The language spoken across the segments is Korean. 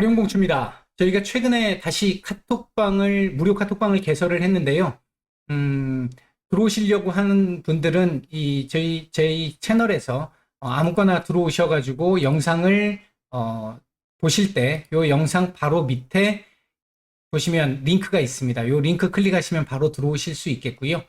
활용공추입니다. 저희가 최근에 다시 무료 카톡방을 개설을 했는데요. 음, 들어오시려고 하는 분들은 저희 채널에서 아무거나 들어오셔가지고 영상을 보실 때 이 영상 바로 밑에 보시면 링크가 있습니다. 이 링크 클릭하시면 바로 들어오실 수 있겠고요.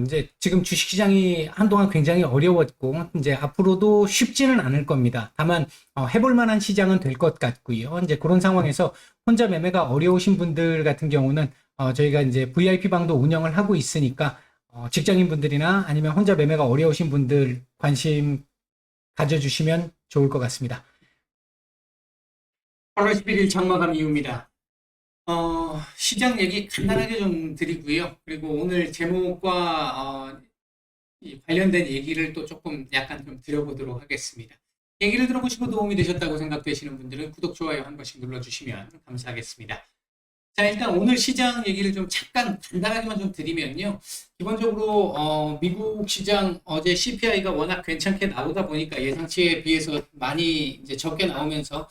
이제 지금 주식시장이 한동안 굉장히 어려웠고, 이제 앞으로도 쉽지는 않을 겁니다. 다만, 해볼 만한 시장은 될 것 같고요. 이제 그런 상황에서 혼자 매매가 어려우신 분들 같은 경우는, 저희가 이제 VIP 방도 운영을 하고 있으니까, 직장인 분들이나 아니면 혼자 매매가 어려우신 분들 관심 가져주시면 좋을 것 같습니다. 8월 11일 장마감 이후입니다. 시장 얘기 간단하게 좀 드리고요. 그리고 오늘 제목과 이 관련된 얘기를 또 조금 약간 좀 드려보도록 하겠습니다. 얘기를 들어보시고 도움이 되셨다고 생각되시는 분들은 구독, 좋아요 한 번씩 눌러주시면 감사하겠습니다. 자, 일단 오늘 시장 얘기를 좀 잠깐 간단하게만 좀 드리면요. 기본적으로 미국 시장 어제 CPI가 워낙 괜찮게 나오다 보니까 예상치에 비해서 많이 이제 적게 나오면서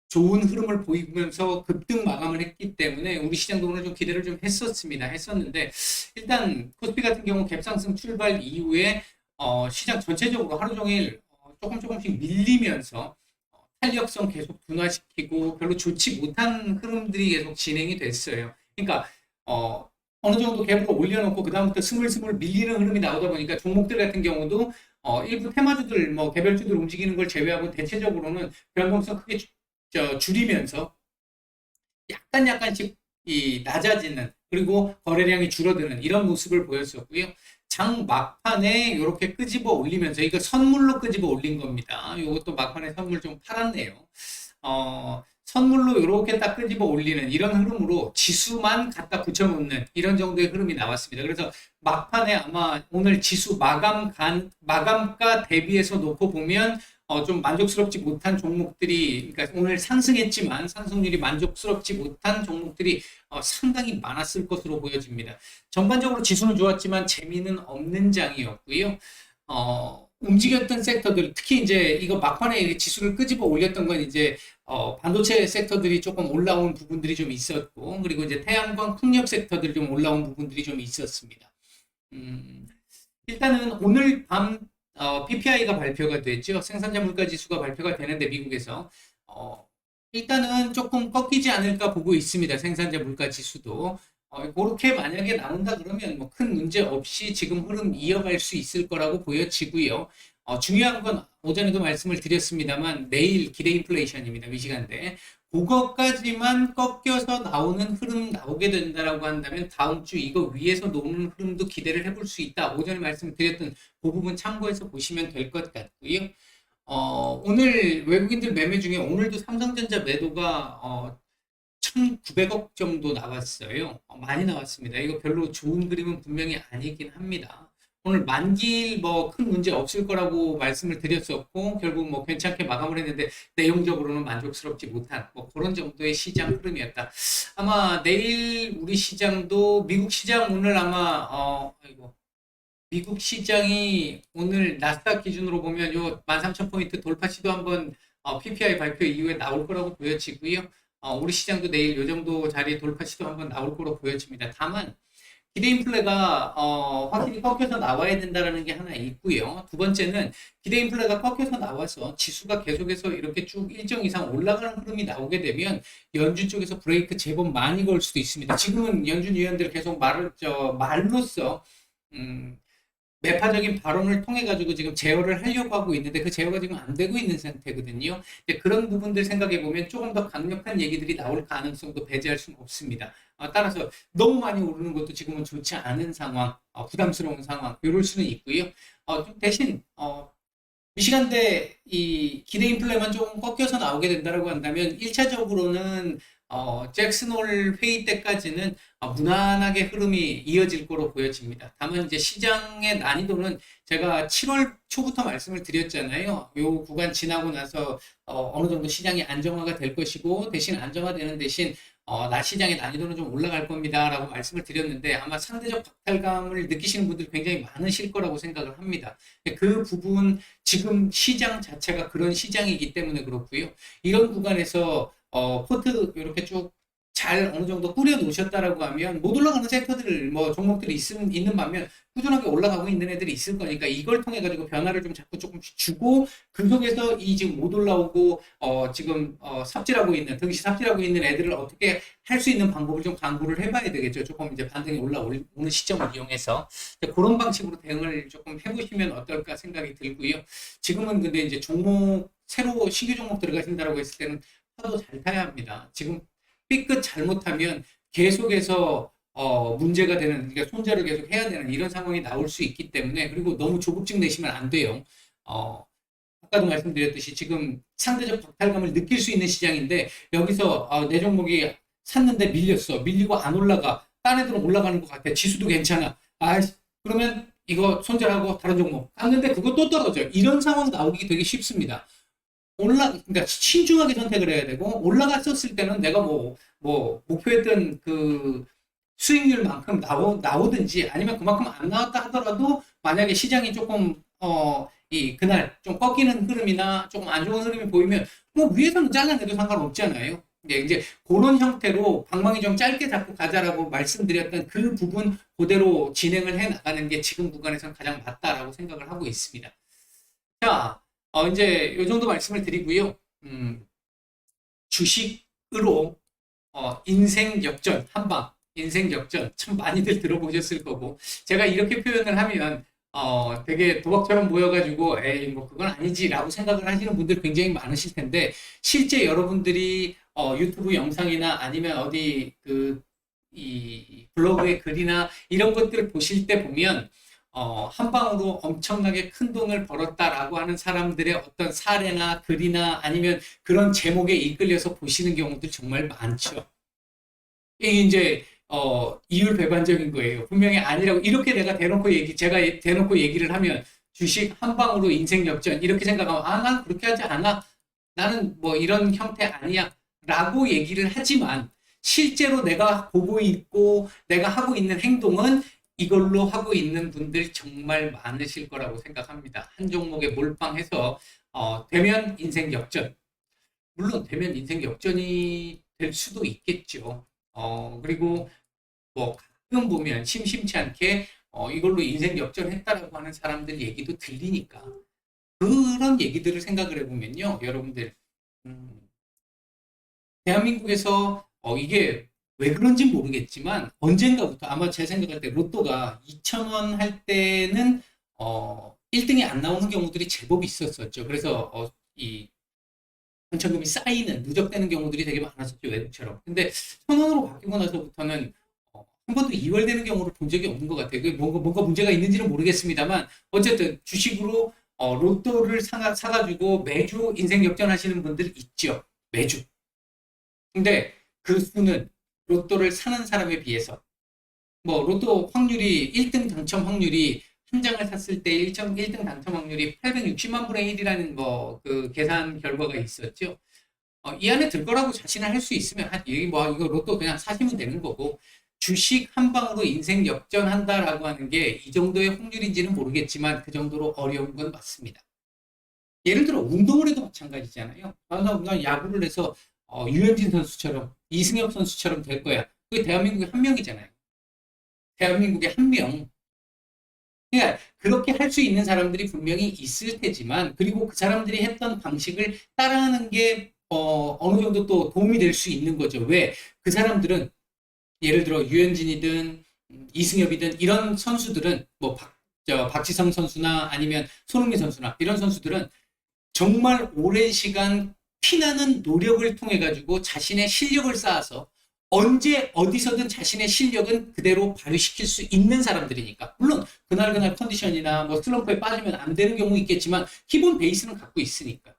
좋은 흐름을 보이면서 급등 마감을 했기 때문에 우리 시장도 오늘 좀 기대를 좀 했었는데 일단 코스피 같은 경우 갭상승 출발 이후에 시장 전체적으로 하루 종일 조금씩 밀리면서 탄력성 계속 둔화시키고 별로 좋지 못한 흐름들이 계속 진행이 됐어요. 그러니까 어느 정도 갭으로 올려놓고 그 다음부터 스물스물 밀리는 흐름이 나오다 보니까 종목들 같은 경우도 일부 테마주들 개별주들 움직이는 걸 제외하고 대체적으로는 변동성 크게 줄이면서 약간씩 낮아지는 그리고 거래량이 줄어드는 이런 모습을 보였었고요. 장 막판에 이렇게 끄집어 올리면서 이거 선물로 끄집어 올린 겁니다. 이것도 막판에 선물 좀 팔았네요. 선물로 이렇게 딱 끄집어 올리는 이런 흐름으로 지수만 갖다 붙여놓는 이런 정도의 흐름이 나왔습니다. 그래서 막판에 아마 오늘 지수 마감가 대비해서 놓고 보면 좀 만족스럽지 못한 종목들이, 그러니까 오늘 상승했지만 상승률이 만족스럽지 못한 종목들이 상당히 많았을 것으로 보여집니다. 전반적으로 지수는 좋았지만 재미는 없는 장이었고요. 움직였던 섹터들, 특히 이제 이거 막판에 지수를 끄집어 올렸던 건 이제 반도체 섹터들이 조금 올라온 부분들이 좀 있었고, 그리고 이제 태양광 풍력 섹터들이 좀 올라온 부분들이 좀 있었습니다. 일단은 오늘 밤 PPI가 발표가 됐죠. 생산자 물가 지수가 발표가 되는데 미국에서 일단은 조금 꺾이지 않을까 보고 있습니다. 생산자 물가 지수도 그렇게 만약에 나온다 그러면 뭐 큰 문제 없이 지금 흐름 이어갈 수 있을 거라고 보여지고요. 중요한 건 오전에도 말씀을 드렸습니다만 내일 기대 인플레이션입니다. 미시간대. 그것까지만 꺾여서 나오는 흐름 나오게 된다라고 한다면 다음 주 이거 위에서 노는 흐름도 기대를 해볼 수 있다. 오전에 말씀드렸던 그 부분 참고해서 보시면 될 것 같고요. 오늘 외국인들 매매 중에 오늘도 삼성전자 매도가 1,900억 정도 나왔어요. 많이 나왔습니다. 이거 별로 좋은 그림은 분명히 아니긴 합니다. 오늘 만기일 큰 문제 없을 거라고 말씀을 드렸었고 결국 괜찮게 마감을 했는데 내용적으로는 만족스럽지 못한 그런 정도의 시장 흐름이었다. 아마 내일 우리 시장도 미국 시장 오늘 아마 미국 시장이 오늘 나스닥 기준으로 보면 요 13,000포인트 돌파 시도 한번 PPI 발표 이후에 나올 거라고 보여지고요. 우리 시장도 내일 요 정도 자리 돌파 시도 한번 나올 거로 보여집니다. 다만 기대 인플레가 확실히 꺾여서 나와야 된다는 게 하나 있고요. 두 번째는 기대 인플레가 꺾여서 나와서 지수가 계속해서 이렇게 쭉 일정 이상 올라가는 흐름이 나오게 되면 연준 쪽에서 브레이크 제법 많이 걸 수도 있습니다. 지금은 연준 위원들 계속 말로써 매파적인 발언을 통해 가지고 지금 제어를 하려고 하고 있는데 그 제어가 지금 안 되고 있는 상태거든요. 그런 부분들 생각해 보면 조금 더 강력한 얘기들이 나올 가능성도 배제할 수는 없습니다. 따라서 너무 많이 오르는 것도 지금은 좋지 않은 상황, 부담스러운 상황, 이럴 수는 있고요. 대신 미시간대 이 기대 인플레만 조금 꺾여서 나오게 된다라고 한다면 1차적으로는 잭슨홀 회의 때까지는 무난하게 흐름이 이어질 거로 보여집니다. 다만 이제 시장의 난이도는 제가 7월 초부터 말씀을 드렸잖아요. 요 구간 지나고 나서 어느 정도 시장이 안정화가 될 것이고 대신 안정화되는 대신 낮 시장의 난이도는 좀 올라갈 겁니다라고 말씀을 드렸는데 아마 상대적 박탈감을 느끼시는 분들이 굉장히 많으실 거라고 생각을 합니다. 그 부분 지금 시장 자체가 그런 시장이기 때문에 그렇고요. 이런 구간에서 포트 이렇게 쭉 잘 어느 정도 꾸려 놓으셨다라고 하면 못 올라가는 섹터들 뭐 종목들이 있는 반면 꾸준하게 올라가고 있는 애들이 있을 거니까 이걸 통해 가지고 변화를 좀 자꾸 조금씩 주고 그 속에서 이 지금 못 올라오고 지금 삽질하고 있는 등시 삽질하고 있는 애들을 어떻게 할 수 있는 방법을 좀 강구를 해봐야 되겠죠. 조금 이제 반등이 올라오는 시점을 이용해서 그런 방식으로 대응을 조금 해보시면 어떨까 생각이 들고요. 지금은 근데 이제 종목 새로 신규 종목 들어가신다라고 했을 때는 파도 잘 타야 합니다. 지금 삐끗 잘못하면 계속해서 문제가 되는, 그러니까 손절을 계속 해야 되는 이런 상황이 나올 수 있기 때문에, 그리고 너무 조급증 내시면 안 돼요. 아까도 말씀드렸듯이 지금 상대적 박탈감을 느낄 수 있는 시장인데 여기서 내 종목이 샀는데 밀렸어. 밀리고 안 올라가. 딴 애들은 올라가는 것 같아. 지수도 괜찮아. 그러면 이거 손절하고 다른 종목 갔는데 그거 또 떨어져. 이런 상황 나오기 되게 쉽습니다. 그러니까 신중하게 선택을 해야 되고, 올라갔었을 때는 내가 목표했던 그 수익률만큼 나오든지 아니면 그만큼 안 나왔다 하더라도 만약에 시장이 조금, 그날 좀 꺾이는 흐름이나 조금 안 좋은 흐름이 보이면 뭐 위에서는 잘라내도 상관없잖아요. 이제 그런 형태로 방망이 좀 짧게 잡고 가자라고 말씀드렸던 그 부분 그대로 진행을 해 나가는 게 지금 구간에서는 가장 맞다라고 생각을 하고 있습니다. 자, 이제 이 정도 말씀을 드리고요. 주식으로 인생 역전 한방, 인생 역전 참 많이들 들어보셨을 거고, 제가 이렇게 표현을 하면 되게 도박처럼 보여가지고 에이 뭐 그건 아니지라고 생각을 하시는 분들 굉장히 많으실 텐데, 실제 여러분들이 유튜브 영상이나 아니면 어디 이 블로그의 글이나 이런 것들을 보실 때 보면 한 방으로 엄청나게 큰 돈을 벌었다라고 하는 사람들의 어떤 사례나 글이나 아니면 그런 제목에 이끌려서 보시는 경우도 정말 많죠. 이게 이제 이율배반적인 거예요. 분명히 아니라고 이렇게 제가 대놓고 얘기를 하면 주식 한 방으로 인생 역전 이렇게 생각하면 난 그렇게 하지 않아. 나는 뭐 이런 형태 아니야. 라고 얘기를 하지만 실제로 내가 보고 있고 내가 하고 있는 행동은 이걸로 하고 있는 분들 정말 많으실 거라고 생각합니다. 한 종목에 몰빵해서 되면 인생 역전. 물론 되면 인생 역전이 될 수도 있겠죠. 그리고 뭐 가끔 보면 심심치 않게 이걸로 인생 역전했다라고 하는 사람들 얘기도 들리니까 그런 얘기들을 생각을 해보면요, 여러분들 대한민국에서 이게 왜 그런지 모르겠지만 언젠가부터 아마 제 생각할 때 로또가 2,000원 할 때는 1등이 안 나오는 경우들이 제법 있었었죠. 그래서 이 당첨금이 쌓이는 누적되는 경우들이 되게 많았었죠, 외국처럼. 근데 1,000원으로 바뀌고 나서부터는 한 번도 2월 되는 경우를 본 적이 없는 것 같아요. 그게 뭔가 문제가 있는지는 모르겠습니다만 어쨌든 주식으로 로또를 사가지고 매주 인생 역전하시는 분들 있죠. 매주. 근데 그 수는 로또를 사는 사람에 비해서 뭐 로또 확률이 1등 당첨 확률이 한 장을 샀을 때 1등 당첨 확률이 860만 분의 1이라는 뭐 그 계산 결과가 있었죠. 이 안에 들 거라고 자신을 할 수 있으면 이거 로또 그냥 사시면 되는 거고, 주식 한 방으로 인생 역전한다라고 하는 게 이 정도의 확률인지는 모르겠지만 그 정도로 어려운 건 맞습니다. 예를 들어 운동을 해도 마찬가지잖아요. 난 야구를 해서 유현진 선수처럼 이승엽 선수처럼 될 거야. 그게 대한민국의 한 명이잖아요. 대한민국의 한 명. 그러니까 그렇게 할 수 있는 사람들이 분명히 있을 테지만, 그리고 그 사람들이 했던 방식을 따라하는 게 어느 정도 또 도움이 될 수 있는 거죠. 왜? 그 사람들은 예를 들어 유현진이든 이승엽이든 이런 선수들은 뭐 박지성 선수나 아니면 손흥민 선수나 이런 선수들은 정말 오랜 시간 피나는 노력을 통해 가지고 자신의 실력을 쌓아서 언제 어디서든 자신의 실력은 그대로 발휘시킬 수 있는 사람들이니까. 물론 그날 컨디션이나 뭐 슬럼프에 빠지면 안 되는 경우 있겠지만 기본 베이스는 갖고 있으니까.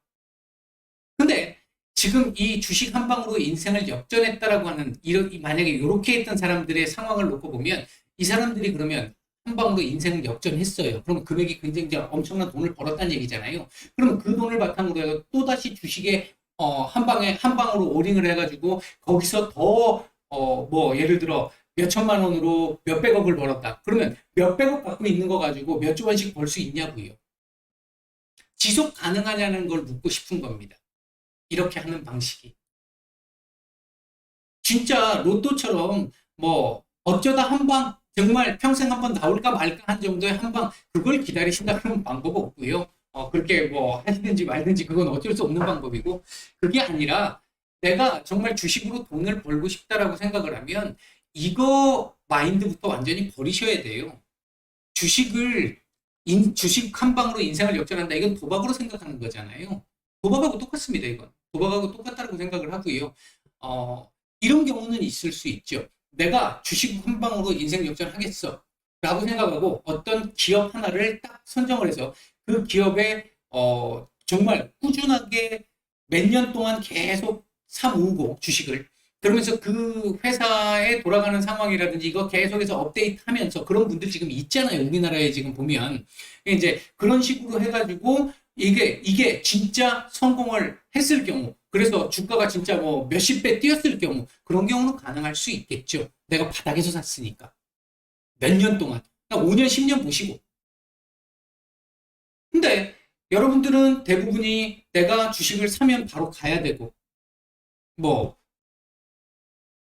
근데 지금 이 주식 한 방으로 인생을 역전했다라고 하는 만약에 이렇게 했던 사람들의 상황을 놓고 보면 이 사람들이 그러면 한 방으로 인생을 역전했어요. 그럼 금액이 굉장히 엄청난 돈을 벌었다는 얘기잖아요. 그럼 그 돈을 바탕으로 해서 또다시 주식에 한 방으로 올인을 해가지고 거기서 더 뭐 예를 들어 몇 천만 원으로 몇백억을 벌었다. 그러면 몇백억 갖고 있는 거 가지고 몇 조 원씩 벌 수 있냐고요. 지속 가능하냐는 걸 묻고 싶은 겁니다. 이렇게 하는 방식이. 진짜 로또처럼 뭐 어쩌다 한 방 정말 평생 한 번 나올까 말까 한 정도의 한 방 그걸 기다리신다는 방법 없고요. 그렇게 뭐 하시든지 말든지 그건 어쩔 수 없는 방법이고 그게 아니라 내가 정말 주식으로 돈을 벌고 싶다라고 생각을 하면 이거 마인드부터 완전히 버리셔야 돼요. 주식을 주식 한 방으로 인생을 역전한다. 이건 도박으로 생각하는 거잖아요. 도박하고 똑같습니다. 이건 도박하고 똑같다고 생각을 하고요. 어, 이런 경우는 있을 수 있죠. 내가 주식 한 방으로 인생 역전하겠어. 라고 생각하고 어떤 기업 하나를 딱 선정을 해서 그 기업에 정말 꾸준하게 몇 년 동안 계속 사 모으고 주식을 그러면서 그 회사에 돌아가는 상황이라든지 이거 계속해서 업데이트 하면서 그런 분들 지금 있잖아요. 우리나라에 지금 보면. 이제 그런 식으로 해가지고 이게 진짜 성공을 했을 경우, 그래서 주가가 진짜 뭐 몇십 배 뛰었을 경우, 그런 경우는 가능할 수 있겠죠. 내가 바닥에서 샀으니까. 몇 년 동안. 5년, 10년 보시고. 근데 여러분들은 대부분이 내가 주식을 사면 바로 가야 되고, 뭐,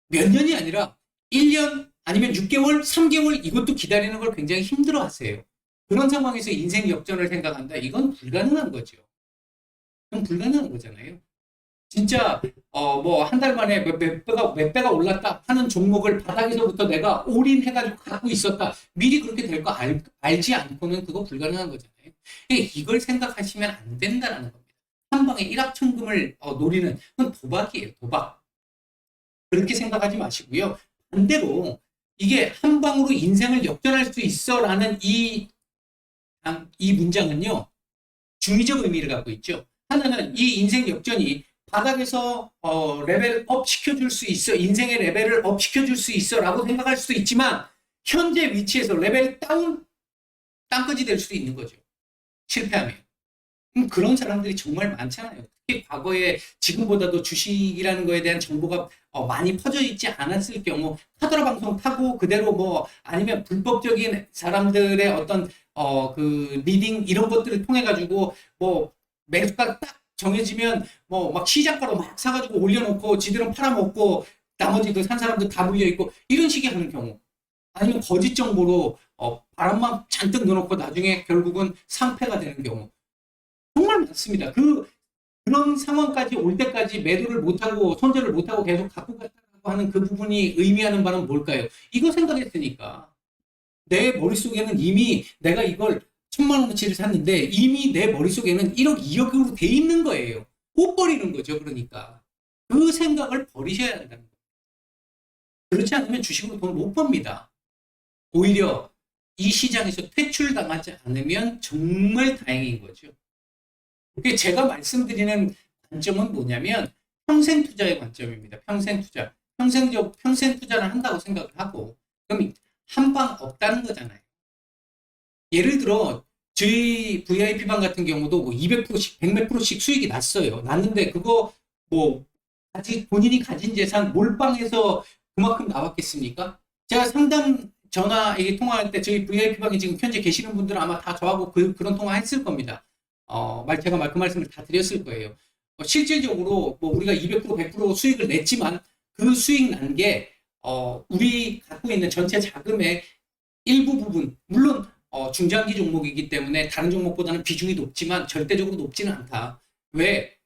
몇 년이 아니라 1년 아니면 6개월, 3개월 이것도 기다리는 걸 굉장히 힘들어 하세요. 그런 상황에서 인생 역전을 생각한다. 이건 불가능한 거죠. 그건 불가능한 거잖아요. 진짜 뭐 한 달 만에 몇 배가 올랐다 하는 종목을 바닥에서부터 내가 올인해가지고 갖고 있었다. 미리 그렇게 될 거 알지 않고는 그거 불가능한 거잖아요. 이걸 생각하시면 안 된다는 겁니다. 한 방에 일확천금을 노리는 그건 도박이에요. 도박. 그렇게 생각하지 마시고요. 반대로 이게 한 방으로 인생을 역전할 수 있어라는 이 문장은요. 중의적 의미를 갖고 있죠. 하나는 이 인생 역전이 바닥에서 레벨업 시켜줄 수 있어. 인생의 레벨을 업 시켜줄 수 있어 라고 생각할 수도 있지만 현재 위치에서 레벨 땅끝이 될 수도 있는 거죠. 실패하면. 그런 사람들이 정말 많잖아요. 특히 과거에 지금보다도 주식이라는 거에 대한 정보가 많이 퍼져 있지 않았을 경우 카더라 방송 타고 그대로 뭐 아니면 불법적인 사람들의 어떤 그 리딩 이런 것들을 통해 가지고 뭐 매수가 딱 정해지면 뭐 막 시장가로 막 사가지고 올려놓고 지들은 팔아먹고 나머지 그 산 사람들 다 물려있고 이런 식의 하는 경우 아니면 거짓 정보로 바람만 잔뜩 넣어놓고 나중에 결국은 상패가 되는 경우 정말 많습니다. 그런 상황까지 올 때까지 매도를 못하고 손절을 못하고 계속 갖고 갔다고 하는 그 부분이 의미하는 바는 뭘까요? 이거 생각했으니까 내 머릿속에는 이미 내가 이걸 1,000만 원어치를 샀는데 이미 내 머릿속에는 1억, 2억으로 돼 있는 거예요. 못 버리는 거죠. 그러니까 그 생각을 버리셔야 한다는 거예요. 그렇지 않으면 주식으로 돈 못 법니다. 오히려 이 시장에서 퇴출당하지 않으면 정말 다행인 거죠. 제가 말씀드리는 관점은 뭐냐면 평생 투자의 관점입니다. 평생 투자. 평생 투자를 한다고 생각을 하고 그럼 한 방 없다는 거잖아요. 예를 들어 저희 VIP방 같은 경우도 뭐 200%씩 100몇 프로씩 수익이 났어요. 났는데 그거 뭐 아직 본인이 가진 재산 몰빵해서 그만큼 나왔겠습니까? 제가 상담 전화 통화할 때 저희 VIP방에 지금 현재 계시는 분들은 아마 다 저하고 그런 통화 했을 겁니다. 제가 그 말씀을 다 드렸을 거예요. 실질적으로 뭐 우리가 200% 100% 수익을 냈지만 그 수익 난 게 우리 갖고 있는 전체 자금의 일부 부분, 물론 중장기 종목이기 때문에 다른 종목보다는 비중이 높지만 절대적으로 높지는 않다. 왜?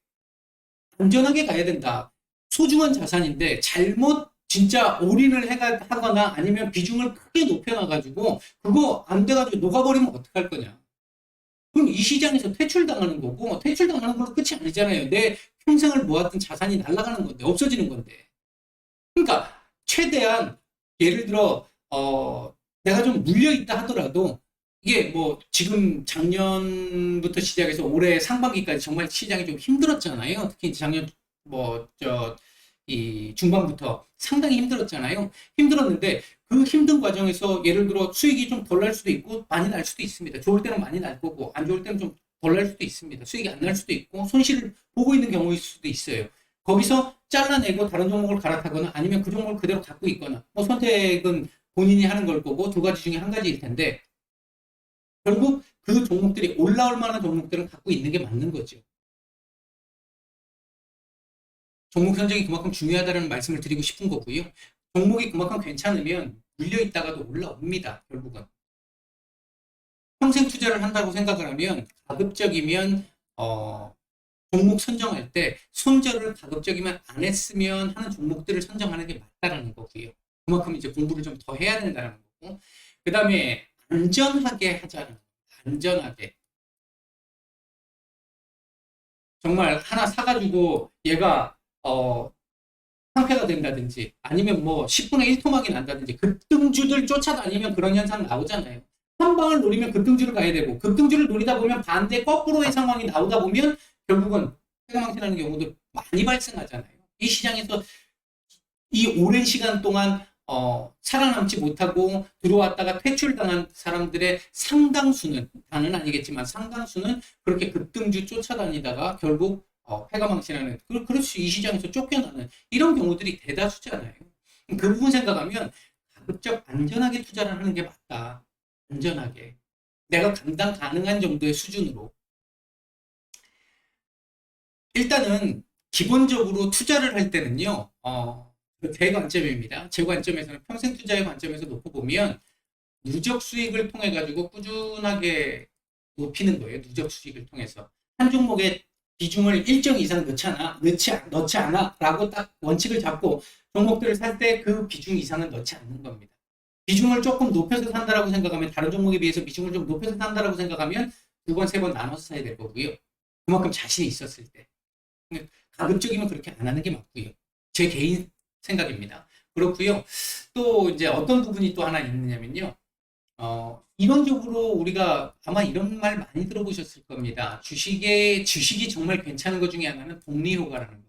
안전하게 가야 된다. 소중한 자산인데 잘못 진짜 올인을 하거나 아니면 비중을 크게 높여놔가지고 그거 안 돼가지고 녹아버리면 어떡할 거냐. 그럼 이 시장에서 퇴출당하는 거고 퇴출당하는 걸로 끝이 아니잖아요. 내 평생을 모았던 자산이 날아가는 건데 없어지는 건데. 그러니까 최대한 예를 들어 내가 좀 물려있다 하더라도 이게 뭐 지금 작년부터 시작해서 올해 상반기까지 정말 시장이 좀 힘들었잖아요. 특히 작년 이 중반부터 상당히 힘들었잖아요. 힘들었는데 그 힘든 과정에서 예를 들어 수익이 좀 덜 날 수도 있고 많이 날 수도 있습니다. 좋을 때는 많이 날 거고 안 좋을 때는 좀 덜 날 수도 있습니다. 수익이 안 날 수도 있고 손실을 보고 있는 경우일 수도 있어요. 거기서 잘라내고 다른 종목을 갈아타거나 아니면 그 종목을 그대로 갖고 있거나 뭐 선택은 본인이 하는 걸 거고 두 가지 중에 한 가지일 텐데 결국 그 종목들이 올라올 만한 종목들은 갖고 있는 게 맞는 거죠. 종목 선정이 그만큼 중요하다는 말씀을 드리고 싶은 거고요. 종목이 그만큼 괜찮으면 물려있다가도 올라옵니다. 결국은. 평생 투자를 한다고 생각을 하면 가급적이면 종목 선정할 때 손절을 가급적이면 안 했으면 하는 종목들을 선정하는 게 맞다라는 거고요. 그만큼 이제 공부를 좀 더 해야 된다는 거고. 그 다음에 안전하게 하자는 거. 안전하게. 정말 하나 사가지고 얘가 상패가 된다든지 아니면 뭐 10분의 1 토막이 난다든지 급등주들 쫓아다니면 그런 현상 나오잖아요. 한 방을 노리면 급등주를 가야 되고 급등주를 노리다 보면 반대 거꾸로의 상황이 나오다 보면 결국은 회가망신하는 경우도 많이 발생하잖아요. 이 시장에서 이 오랜 시간 동안 살아남지 못하고 들어왔다가 퇴출당한 사람들의 상당수는, 다는 아니겠지만 상당수는 그렇게 급등주 쫓아다니다가 결국 패가망신하는, 그렇지, 이 시장에서 쫓겨나는 이런 경우들이 대다수잖아요. 그 부분 생각하면 가급적 안전하게 투자를 하는 게 맞다. 안전하게. 내가 감당 가능한 정도의 수준으로. 일단은 기본적으로 투자를 할 때는요. 제 관점입니다. 제 관점에서는 평생 투자의 관점에서 놓고 보면 누적 수익을 통해 가지고 꾸준하게 높이는 거예요. 누적 수익을 통해서 한 종목에 비중을 일정 이상 넣지 않아 라고 딱 원칙을 잡고 종목들을 살 때 그 비중 이상은 넣지 않는 겁니다. 비중을 조금 높여서 산다라고 생각하면, 다른 종목에 비해서 비중을 좀 높여서 산다라고 생각하면 두 번, 세 번 나눠서 사야 될 거고요. 그만큼 자신이 있었을 때. 가급적이면 그렇게 안 하는 게 맞고요. 제 개인 생각입니다. 그렇고요. 또 이제 어떤 부분이 또 하나 있느냐면요. 이론적으로 우리가 아마 이런 말 많이 들어보셨을 겁니다. 주식이 정말 괜찮은 것 중에 하나는 복리효과라는 거.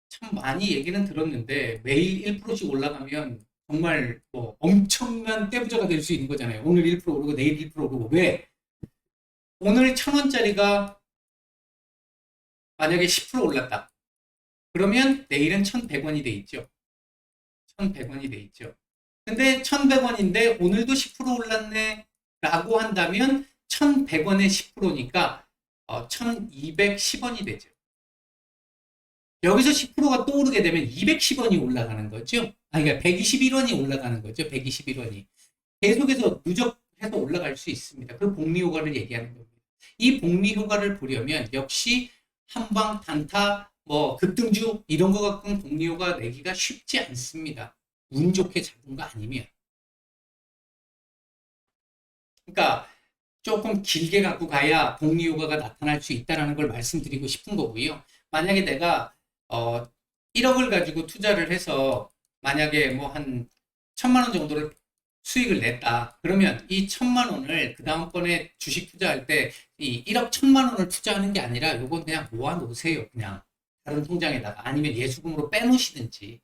참 많이 얘기는 들었는데 매일 1%씩 올라가면 정말 뭐 엄청난 떼부자가 될 수 있는 거잖아요. 오늘 1% 오르고 내일 1% 오르고. 왜? 오늘 1,000원짜리가 만약에 10% 올랐다. 그러면 내일은 1,100원이 돼 있죠. 1,100원이 돼 있죠. 근데 1,100원인데 오늘도 10% 올랐네 라고 한다면 1,100원에 10%니까 1,210원이 되죠. 여기서 10%가 또 오르게 되면 210원이 올라가는 거죠. 그러니까 121원이 올라가는 거죠. 121원이. 계속해서 누적해서 올라갈 수 있습니다. 그 복리 효과를 얘기하는 겁니다. 이 복리 효과를 보려면 역시 한방, 단타, 뭐 급등주 이런 거 갖고는 복리 효과 내기가 쉽지 않습니다. 운 좋게 잡은 거 아니면. 그러니까 조금 길게 갖고 가야 복리 효과가 나타날 수 있다는 걸 말씀드리고 싶은 거고요. 만약에 내가 1억을 가지고 투자를 해서 만약에 뭐 한 1,000만 원 정도를 수익을 냈다. 그러면 이 1,000만 원을 그 다음번에 주식 투자할 때 이 1억 1,000만 원을 투자하는 게 아니라 요건 그냥 모아 놓으세요. 그냥 다른 통장에다가, 아니면 예수금으로 빼놓으시든지,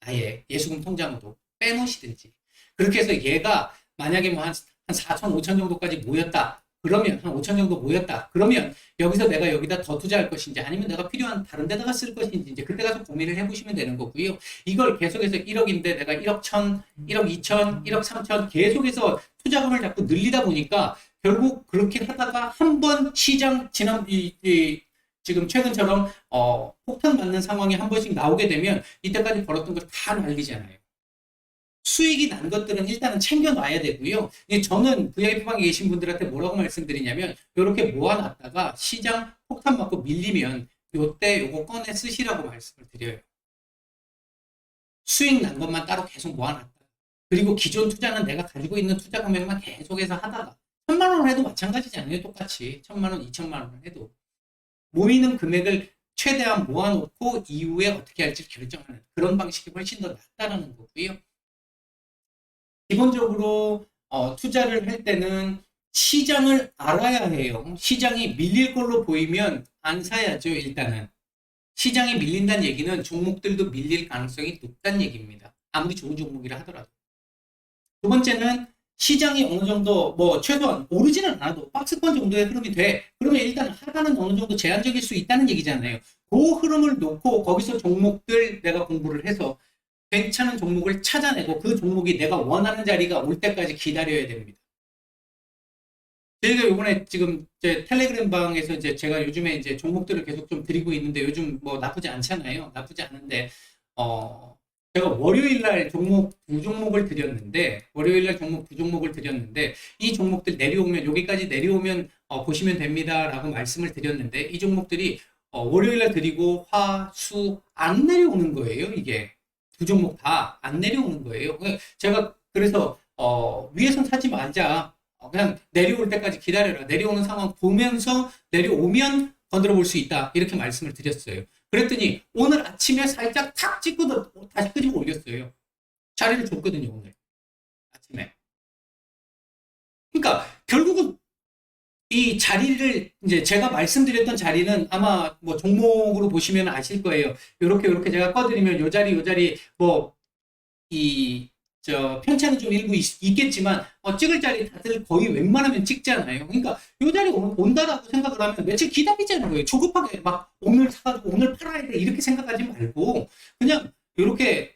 아예 예수금 통장으로 빼놓으시든지. 그렇게 해서 얘가 만약에 뭐 한 4천, 5천 정도까지 모였다. 그러면 한 5천 정도 모였다. 그러면 여기서 내가 여기다 더 투자할 것인지 아니면 내가 필요한 다른 데다가 쓸 것인지 이제 그때 가서 고민을 해보시면 되는 거고요. 이걸 계속해서 1억인데 내가 1억 1천, 1억 2천, 1억 3천 계속해서 투자금을 자꾸 늘리다 보니까 결국 그렇게 하다가 한 번 시장 지금 최근처럼 폭탄 맞는 상황이 한 번씩 나오게 되면 이때까지 벌었던 걸 다 날리잖아요. 수익이 난 것들은 일단은 챙겨놔야 되고요. 저는 VIP방에 계신 분들한테 뭐라고 말씀드리냐면 이렇게 모아놨다가 시장 폭탄 맞고 밀리면 요때 요거 꺼내 쓰시라고 말씀을 드려요. 수익 난 것만 따로 계속 모아놨다. 그리고 기존 투자는 내가 가지고 있는 투자 금액만 계속해서 하다가 1,000만 원을 해도 마찬가지잖아요. 똑같이 1,000만 원, 2,000만 원을 해도 모이는 금액을 최대한 모아놓고 이후에 어떻게 할지 결정하는 그런 방식이 훨씬 더 낫다라는 거고요. 기본적으로 투자를 할 때는 시장을 알아야 해요. 시장이 밀릴 걸로 보이면 안 사야죠. 일단은 시장이 밀린다는 얘기는 종목들도 밀릴 가능성이 높다는 얘기입니다. 아무리 좋은 종목이라 하더라도. 두 번째는 시장이 어느 정도 뭐 최소한 오르지는 않아도 박스권 정도의 흐름이 돼. 그러면 일단 하단은 어느 정도 제한적일 수 있다는 얘기잖아요. 그 흐름을 놓고 거기서 종목들 내가 공부를 해서 괜찮은 종목을 찾아내고 그 종목이 내가 원하는 자리가 올 때까지 기다려야 됩니다. 저희가 요번에 지금 제 텔레그램 방에서 이제 제가 요즘에 이제 종목들을 계속 좀 드리고 있는데 요즘 뭐 나쁘지 않잖아요. 나쁘지 않은데, 어, 제가 월요일 날 종목 두 종목을 드렸는데, 월요일 날 종목 두 종목을 드렸는데, 이 종목들 내려오면, 여기까지 내려오면, 보시면 됩니다. 라고 말씀을 드렸는데, 이 종목들이, 월요일 날 드리고, 화, 수, 안 내려오는 거예요, 이게. 두 종목 다 안 내려오는 거예요. 제가 그래서, 위에선 사지 말자. 그냥 내려올 때까지 기다려라. 내려오는 상황 보면서 내려오면 건드려 볼 수 있다. 이렇게 말씀을 드렸어요. 그랬더니 오늘 아침에 살짝 탁 찍고 다시 끄집어 올렸어요. 자리를 줬거든요, 오늘 아침에. 그러니까 결국은 이 자리를 이제 제가 말씀드렸던 자리는 아마 뭐 종목으로 보시면 아실 거예요. 이렇게 제가 꺼드리면 요 자리 뭐 이 편차는 좀 일부 있겠지만 찍을 자리 다들 거의 웬만하면 찍잖아요. 그러니까 요 자리 온다라고 생각을 하면 며칠 기다리자는 거예요. 조급하게 막 오늘 사가지고 오늘 팔아야 돼 이렇게 생각하지 말고 그냥 이렇게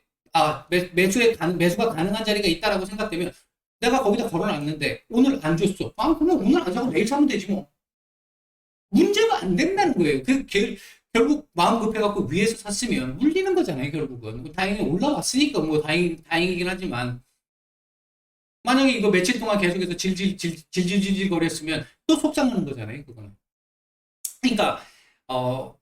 매수가 가능한 자리가 있다라고 생각되면 내가 거기다 걸어놨는데 오늘 안 줬어. 그러면 오늘 안 사고 내일 사면 되지 뭐. 문제가 안 된다는 거예요. 결국 마음 급해갖고 위에서 샀으면 물리는 거잖아요, 결국은. 뭐 다행히 올라왔으니까 뭐 다행이긴 하지만. 만약에 이거 며칠 동안 계속해서 질질질 거렸으면 또 속상하는 거잖아요, 그거는. 그러니까, 어,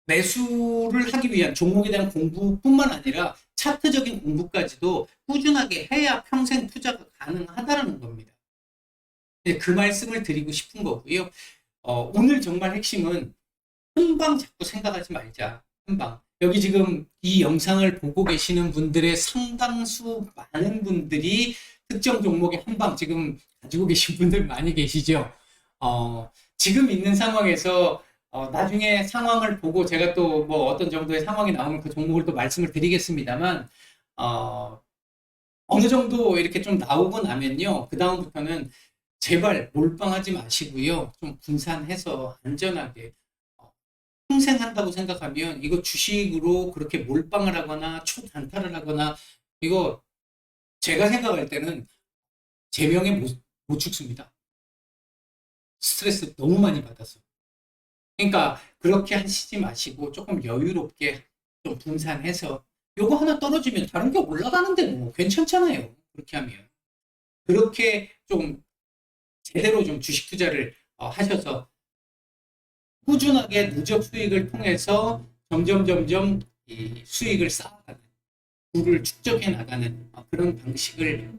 매수를 하기 위한 종목에 대한 공부뿐만 아니라 차트적인 공부까지도 꾸준하게 해야 평생 투자가 가능하다는 겁니다. 그 말씀을 드리고 싶은 거고요. 오늘 정말 핵심은 한방 자꾸 생각하지 말자. 한방. 여기 지금 이 영상을 보고 계시는 분들의 상당수 많은 분들이 특정 종목의 한방 지금 가지고 계신 분들 많이 계시죠. 지금 있는 상황에서 나중에 상황을 보고 제가 또 뭐 어떤 정도의 상황이 나오면 그 종목을 또 말씀을 드리겠습니다만 어느 정도 이렇게 좀 나오고 나면요. 그 다음부터는 제발 몰빵하지 마시고요. 좀 분산해서 안전하게 평생 한다고 생각하면 이거 주식으로 그렇게 몰빵을 하거나 초단타를 하거나 이거 제가 생각할 때는 제명에 못 죽습니다. 스트레스 너무 많이 받아서. 그러니까 그렇게 하시지 마시고 조금 여유롭게 좀 분산해서 요거 하나 떨어지면 다른 게 올라가는데 뭐 괜찮잖아요. 그렇게 하면. 그렇게 좀 제대로 좀 주식 투자를 하셔서 꾸준하게 누적 수익을 통해서 점점 이 수익을 쌓아가는, 부를 축적해 나가는 그런 방식을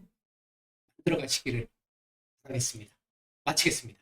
만들어 가시기를 바라겠습니다. 마치겠습니다.